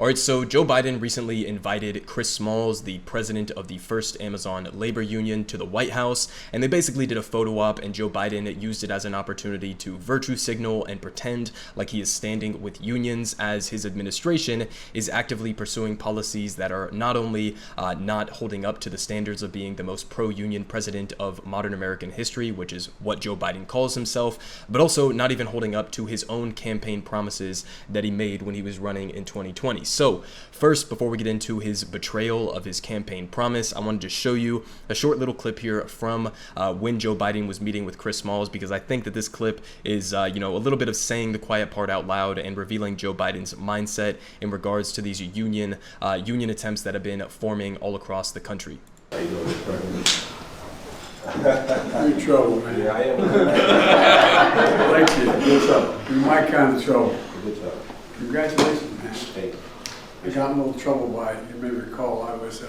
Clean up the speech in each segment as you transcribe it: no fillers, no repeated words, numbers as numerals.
All right, so Joe Biden recently invited Chris Smalls, the president of the first Amazon labor union, to the White House, and they basically did a photo op, and Joe Biden used it as an opportunity to virtue signal and pretend like he is standing with unions as his administration is actively pursuing policies that are not only not holding up to the standards of being the most pro-union president of modern American history, which is what Joe Biden calls himself, but also not even holding up to his own campaign promises that he made when he was running in 2020. So first, before we get into his betrayal of his campaign promise, I wanted to show you a short little clip here from when Joe Biden was meeting with Chris Smalls, because I think that this clip is, a little bit of saying the quiet part out loud and revealing Joe Biden's mindset in regards to these union attempts that have been forming all across the country. You're in trouble, man. Yeah, I am. I like you. Good trouble. You're my kind of trouble. Good trouble. Congratulations, man. Hey. I got in a little trouble by it. You may recall I was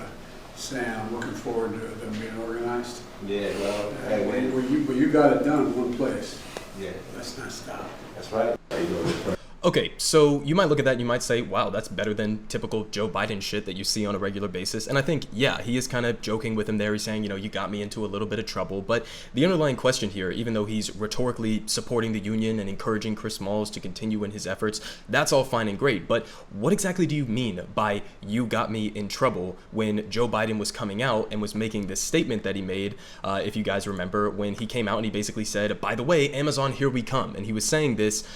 saying I'm looking forward to them being organized. Yeah, well, hey, man. But you got it done in one place. Yeah. Let's not stop. That's right. How you doing? Okay, so you might look at that and you might say, wow, that's better than typical Joe Biden shit that you see on a regular basis. And I think, yeah, he is kind of joking with him there. He's saying, you got me into a little bit of trouble. But the underlying question here, even though he's rhetorically supporting the union and encouraging Chris Smalls to continue in his efforts, that's all fine and great. But what exactly do you mean by you got me in trouble when Joe Biden was coming out and was making this statement that he made, if you guys remember, when he came out and he basically said, by the way, Amazon, here we come. And he was saying this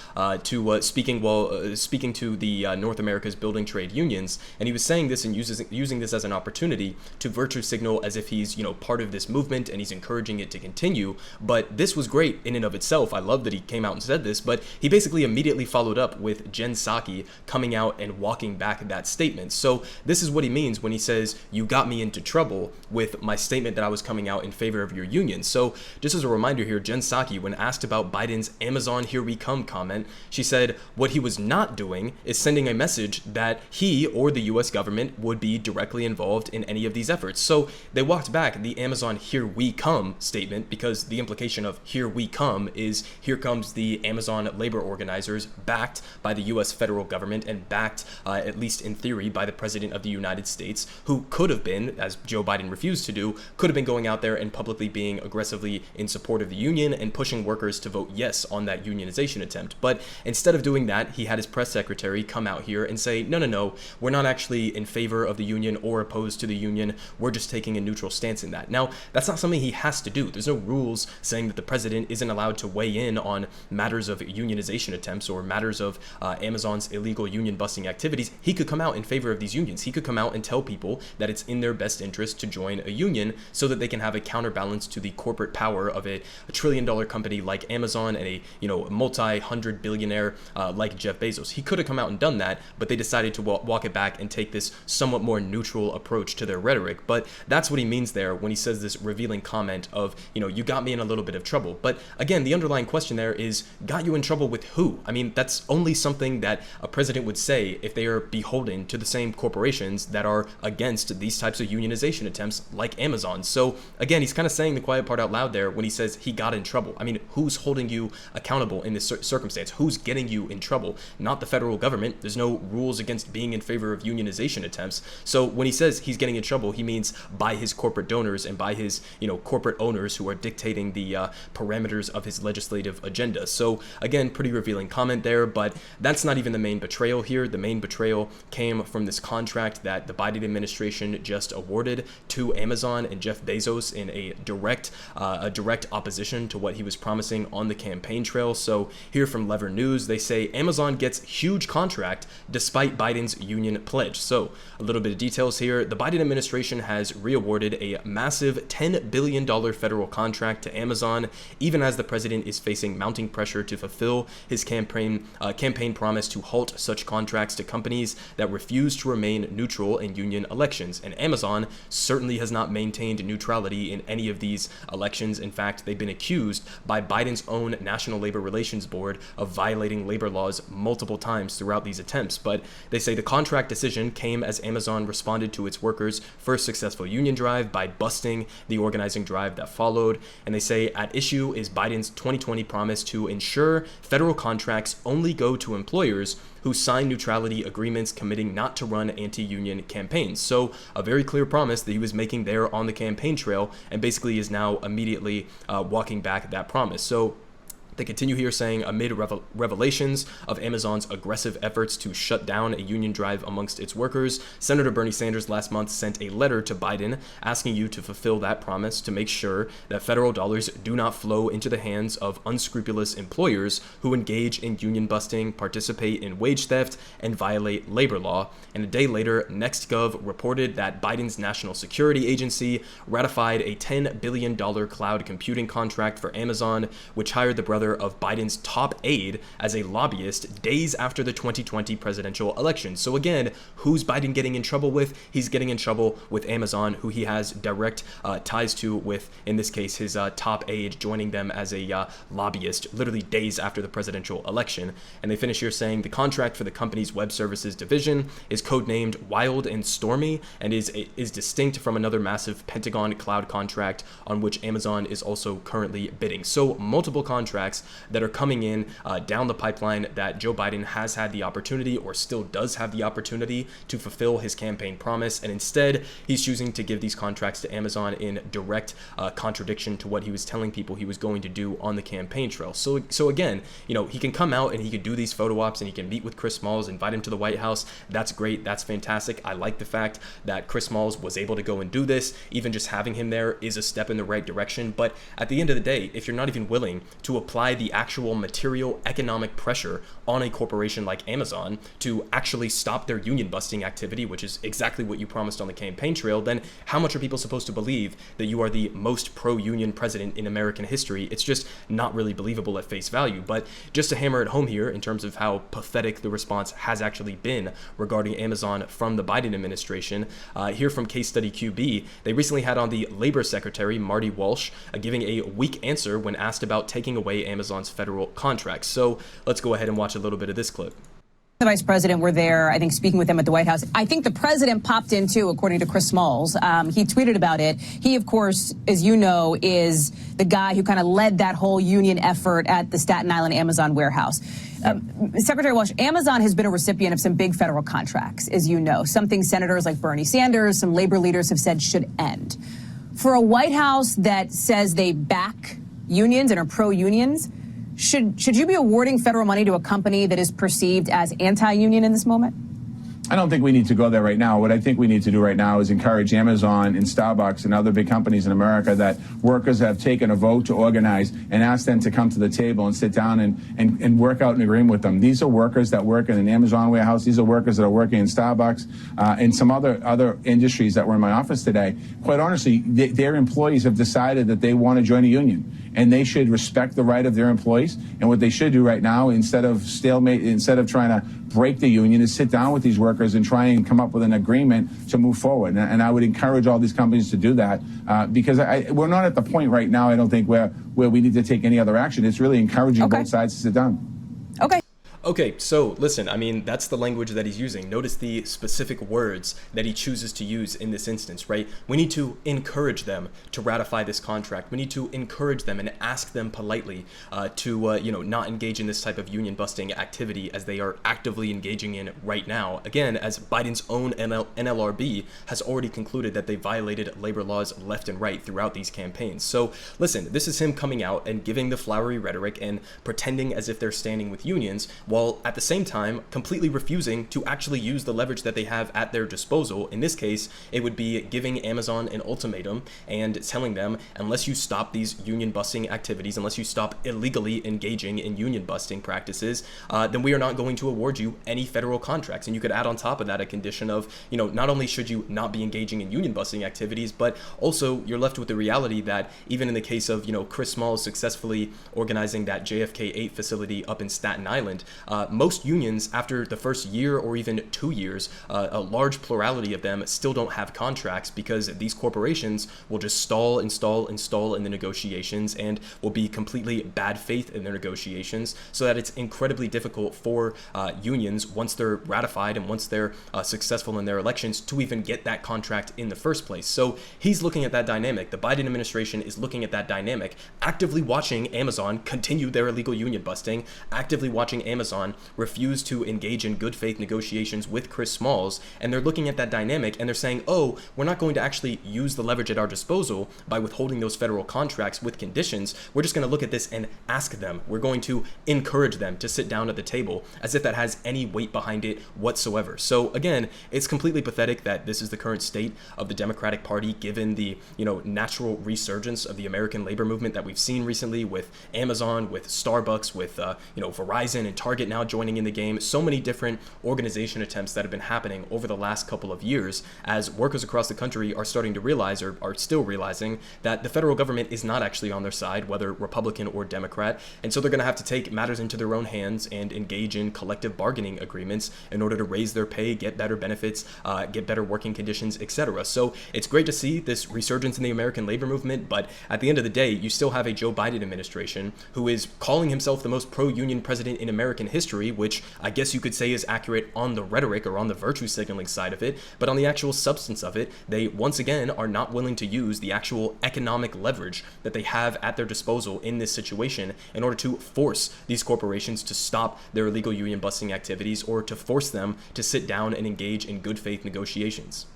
speaking to the North America's building trade unions, and he was saying this and using this as an opportunity to virtue signal as if he's part of this movement and he's encouraging it to continue. But this was great in and of itself. I love that he came out and said this, but he basically immediately followed up with Jen Psaki coming out and walking back that statement. So this is what he means when he says you got me into trouble with my statement that I was coming out in favor of your union. So just as a reminder here, Jen Psaki, when asked about Biden's Amazon here we come comment, she said what he was not doing is sending a message that he or the US government would be directly involved in any of these efforts. So they walked back the Amazon here we come statement, because the implication of here we come is here comes the Amazon labor organizers, backed by the US federal government and backed, at least in theory, by the president of the United States, who could have been, as Joe Biden refused to do, could have been going out there and publicly being aggressively in support of the union and pushing workers to vote yes on that unionization attempt. But instead of doing that, he had his press secretary come out here and say, no, we're not actually in favor of the union or opposed to the union. We're just taking a neutral stance in that. Now, that's not something he has to do. There's no rules saying that the president isn't allowed to weigh in on matters of unionization attempts or matters of Amazon's illegal union busting activities. He could come out in favor of these unions. He could come out and tell people that it's in their best interest to join a union so that they can have a counterbalance to the corporate power of a trillion-dollar company like Amazon and a multi-hundred billionaire like Jeff Bezos. He could have come out and done that, but they decided to walk it back and take this somewhat more neutral approach to their rhetoric. But that's what he means there when he says this revealing comment of, you got me in a little bit of trouble. But again, the underlying question there is, got you in trouble with who? I mean, that's only something that a president would say if they are beholden to the same corporations that are against these types of unionization attempts like Amazon. So again, he's kind of saying the quiet part out loud there when he says he got in trouble. I mean, who's holding you accountable in this circumstance? Who's getting you in trouble? Not the federal government. There's no rules against being in favor of unionization attempts. So when he says he's getting in trouble, he means by his corporate donors and by his, corporate owners who are dictating the parameters of his legislative agenda. So again, pretty revealing comment there, but that's not even the main betrayal here. The main betrayal came from this contract that the Biden administration just awarded to Amazon and Jeff Bezos in a direct opposition to what he was promising on the campaign trail. So here from Lever News, they say Amazon gets huge contract despite Biden's union pledge. So a little bit of details here. The Biden administration has reawarded a massive $10 billion federal contract to Amazon, even as the president is facing mounting pressure to fulfill his campaign promise to halt such contracts to companies that refuse to remain neutral in union elections. And Amazon certainly has not maintained neutrality in any of these elections. In fact, they've been accused by Biden's own National Labor Relations Board of violating labor laws laws multiple times throughout these attempts. But they say the contract decision came as Amazon responded to its workers' first successful union drive by busting the organizing drive that followed. And they say at issue is Biden's 2020 promise to ensure federal contracts only go to employers who sign neutrality agreements committing not to run anti-union campaigns. So a very clear promise that he was making there on the campaign trail, and basically is now immediately walking back that promise. So they continue here saying, amid revelations of Amazon's aggressive efforts to shut down a union drive amongst its workers, Senator Bernie Sanders last month sent a letter to Biden asking you to fulfill that promise to make sure that federal dollars do not flow into the hands of unscrupulous employers who engage in union busting, participate in wage theft, and violate labor law. And a day later, NextGov reported that Biden's National Security Agency ratified a $10 billion cloud computing contract for Amazon, which hired the brother of Biden's top aide as a lobbyist days after the 2020 presidential election. So again, who's Biden getting in trouble with? He's getting in trouble with Amazon, who he has direct ties to, with, in this case, his top aide joining them as a lobbyist literally days after the presidential election. And they finish here saying the contract for the company's web services division is codenamed Wild and Stormy and is distinct from another massive Pentagon cloud contract on which Amazon is also currently bidding. So multiple contracts that are coming in down the pipeline that Joe Biden has had the opportunity, or still does have the opportunity, to fulfill his campaign promise, and instead he's choosing to give these contracts to Amazon in direct contradiction to what he was telling people he was going to do on the campaign trail. So again, he can come out and he can do these photo ops and he can meet with Chris Smalls, invite him to the White House. That's great. That's fantastic. I like the fact that Chris Smalls was able to go and do this. Even just having him there is a step in the right direction. But at the end of the day, if you're not even willing to apply the actual material economic pressure on a corporation like Amazon to actually stop their union busting activity, which is exactly what you promised on the campaign trail, then how much are people supposed to believe that you are the most pro-union president in American history? It's just not really believable at face value. But just to hammer it home here in terms of how pathetic the response has actually been regarding Amazon from the Biden administration, here from Case Study QB, they recently had on the Labor Secretary, Marty Walsh, giving a weak answer when asked about taking away Amazon's federal contracts. So let's go ahead and watch a little bit of this clip. The vice president were there, I think, speaking with them at the White House. I think the president popped in, too, according to Chris Smalls. He tweeted about it. He, of course, as you know, is the guy who kind of led that whole union effort at the Staten Island Amazon warehouse. Secretary Walsh, Amazon has been a recipient of some big federal contracts, as you know, something senators like Bernie Sanders, some labor leaders have said should end. For a White House that says they back unions and are pro-unions, should you be awarding federal money to a company that is perceived as anti-union in this moment? I don't think we need to go there right now. What I think we need to do right now is encourage Amazon and Starbucks and other big companies in America that workers have taken a vote to organize, and ask them to come to the table and sit down and work out an agreement with them. These are workers that work in an Amazon warehouse. These are workers that are working in Starbucks and some other industries that were in my office today. Quite honestly, their employees have decided that they want to join a union, and they should respect the right of their employees. And what they should do right now, instead of trying to break the union, is sit down with these workers and try and come up with an agreement to move forward. And I would encourage all these companies to do that because we're not at the point right now, I don't think, where we need to take any other action. It's really encouraging both sides to sit down. Okay. Okay, so listen, I mean, that's the language that he's using. Notice the specific words that he chooses to use in this instance, right? We need to encourage them to ratify this contract. We need to encourage them and ask them politely to not engage in this type of union busting activity as they are actively engaging in right now. Again, as Biden's own NLRB has already concluded that they violated labor laws left and right throughout these campaigns. So listen, this is him coming out and giving the flowery rhetoric and pretending as if they're standing with unions, while at the same time completely refusing to actually use the leverage that they have at their disposal. In this case, it would be giving Amazon an ultimatum and telling them, unless you stop these union busting activities, unless you stop illegally engaging in union busting practices, then we are not going to award you any federal contracts. And you could add on top of that a condition of, not only should you not be engaging in union busting activities, but also you're left with the reality that even in the case of, Chris Smalls successfully organizing that JFK 8 facility up in Staten Island, most unions, after the first year or even 2 years, a large plurality of them still don't have contracts because these corporations will just stall in the negotiations and will be completely bad faith in their negotiations, so that it's incredibly difficult for unions, once they're ratified and once they're successful in their elections, to even get that contract in the first place. So he's looking at that dynamic. The Biden administration is looking at that dynamic, actively watching Amazon continue their illegal union busting, actively watching Amazon refuse to engage in good faith negotiations with Chris Smalls, and they're looking at that dynamic and they're saying, oh, we're not going to actually use the leverage at our disposal by withholding those federal contracts with conditions. We're just going to look at this and ask them. We're going to encourage them to sit down at the table, as if that has any weight behind it whatsoever. So again, it's completely pathetic that this is the current state of the Democratic Party, given the natural resurgence of the American labor movement that we've seen recently with Amazon, with Starbucks, with Verizon and Target now joining in the game. So many different organization attempts that have been happening over the last couple of years, as workers across the country are starting to realize, or are still realizing, that the federal government is not actually on their side, whether Republican or Democrat, and so they're going to have to take matters into their own hands and engage in collective bargaining agreements in order to raise their pay, get better benefits, get better working conditions, etc. So it's great to see this resurgence in the American labor movement, but at the end of the day, you still have a Joe Biden administration who is calling himself the most pro-union president in American history, which I guess you could say is accurate on the rhetoric or on the virtue signaling side of it, but on the actual substance of it, they once again are not willing to use the actual economic leverage that they have at their disposal in this situation in order to force these corporations to stop their illegal union busting activities, or to force them to sit down and engage in good faith negotiations.